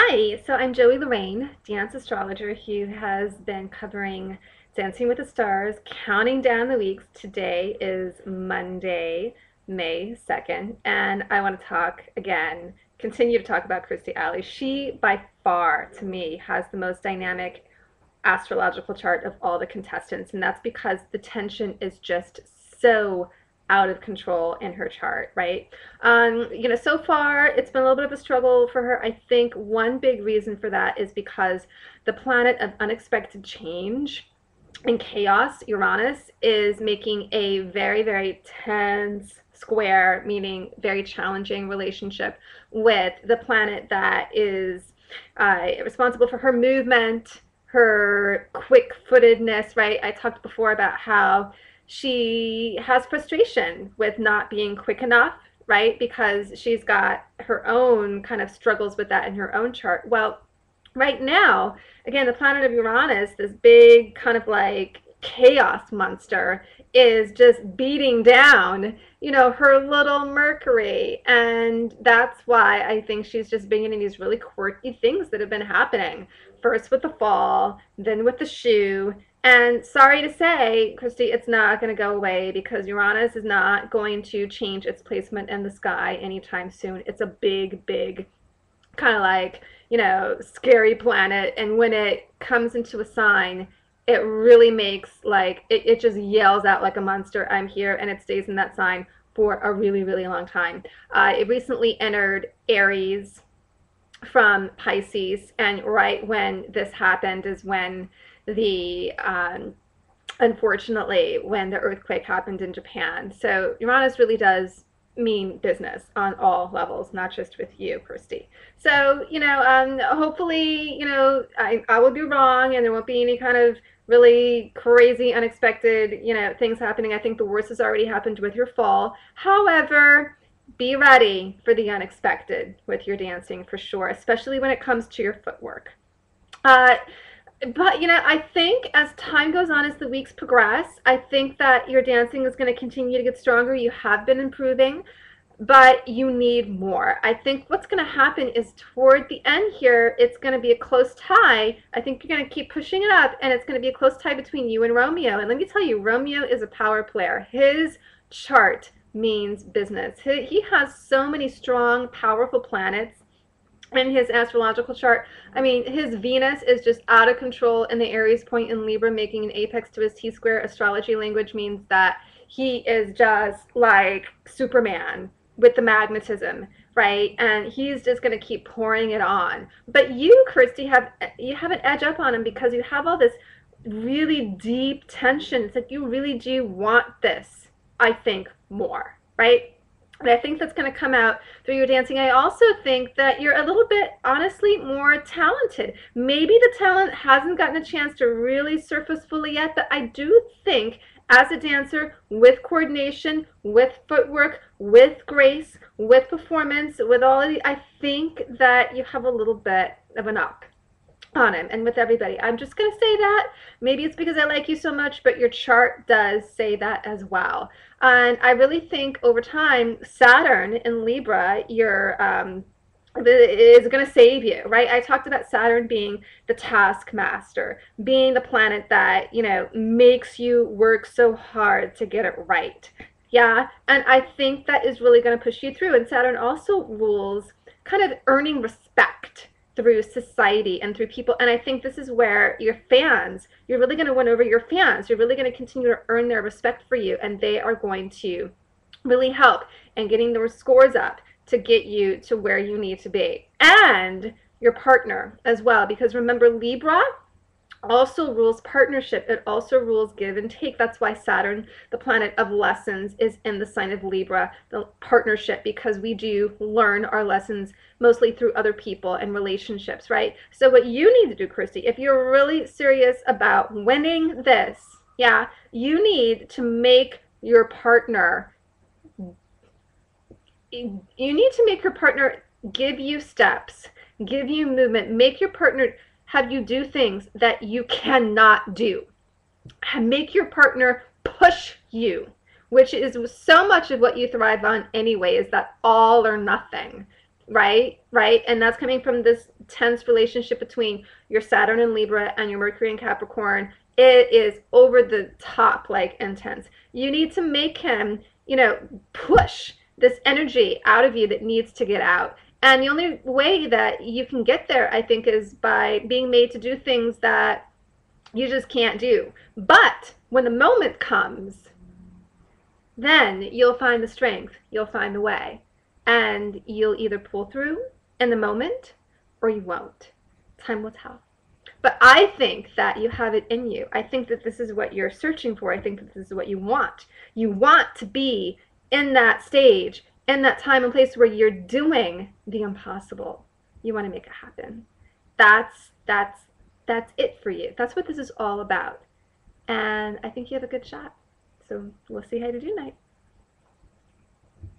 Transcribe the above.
Hi, so I'm Joey Lorraine, dance astrologer who has been covering Dancing with the Stars, counting down the weeks. Today is Monday, May 2nd, and I want to talk again, continue to talk about Kirstie Alley. She, by far, to me, has the most dynamic astrological chart of all the contestants, and that's because the tension is just so out of control in her chart, right? So far it's been a little bit of a struggle for her. I think one big reason for that is because the planet of unexpected change and chaos, Uranus, is making a very, very tense square, meaning very challenging relationship with the planet that is responsible for her movement, her quick footedness, right? I talked before about how she has frustration with not being quick enough, right? Because she's got her own kind of struggles with that in her own chart. Well, right now, again, the planet of Uranus, this big kind of like chaos monster, is just beating down, her little Mercury. And that's why I think she's just bringing these really quirky things that have been happening. First with the fall, then with the shoe. And sorry to say, Kirstie, it's not going to go away because Uranus is not going to change its placement in the sky anytime soon. It's a big, big kind of like, scary planet. And when it comes into a sign, it really makes like, it just yells out like a monster, I'm here, and it stays in that sign for a really, really long time. It recently entered Aries from Pisces, and right when this happened is when the unfortunately when the earthquake happened in Japan. So Uranus really does mean business on all levels, not just with you, Kirstie. So, hopefully, I will be wrong and there won't be any kind of really crazy, unexpected, things happening. I think the worst has already happened with your fall. However, be ready for the unexpected with your dancing for sure, especially when it comes to your footwork. But I think as time goes on, as the weeks progress, I think that your dancing is going to continue to get stronger. You have been improving, but you need more. I think what's going to happen is toward the end here, it's going to be a close tie. I think you're going to keep pushing it up, and it's going to be a close tie between you and Romeo. And let me tell you, Romeo is a power player. His chart means business. He has so many strong, powerful planets in his astrological chart. I mean, his Venus is just out of control in the Aries point in Libra, making an apex to his T-square. Astrology language means that he is just like Superman with the magnetism, right? And he's just going to keep pouring it on. But you, Kirstie, have an edge up on him because you have all this really deep tension. It's like you really do want this, I think, more, right? And I think that's going to come out through your dancing. I also think that you're a little bit, honestly, more talented. Maybe the talent hasn't gotten a chance to really surface fully yet, but I do think as a dancer, with coordination, with footwork, with grace, with performance, with all of the, I think that you have a little bit of an up on him and with everybody. I'm just going to say that. Maybe it's because I like you so much, but your chart does say that as well. And I really think over time, Saturn in Libra, is going to save you, right? I talked about Saturn being the taskmaster, being the planet that, makes you work so hard to get it right. Yeah, and I think that is really going to push you through. And Saturn also rules kind of earning respect through society and through people. And I think this is where your fans, you're really going to win over your fans. You're really going to continue to earn their respect for you, and they are going to really help in getting those scores up to get you to where you need to be. And your partner as well, because remember, Libra also rules partnership. It also rules give and take. That's why Saturn, the planet of lessons, is in the sign of Libra, the partnership, because we do learn our lessons mostly through other people and relationships, right? So what you need to do, Kirstie, if you're really serious about winning this, yeah, you need to make your partner, give you steps, give you movement, make your partner have you do things that you cannot do. Make your partner push you, which is so much of what you thrive on anyway, is that all or nothing right? Right? And that's coming from this tense relationship between your Saturn and Libra and your Mercury and Capricorn. It is over the top, like intense. You need to make him, push this energy out of you that needs to get out. And the only way that you can get there, I think, is by being made to do things that you just can't do. But when the moment comes, then you'll find the strength, you'll find the way, and you'll either pull through in the moment or you won't. Time will tell. But I think that you have it in you. I think that this is what you're searching for. I think that this is what you want. You want to be in that stage, in that time and place where you're doing the impossible. You want to make it happen. That's that's that's it for you. That's what this is all about. And I think you have a good shot. So we'll see how you do tonight.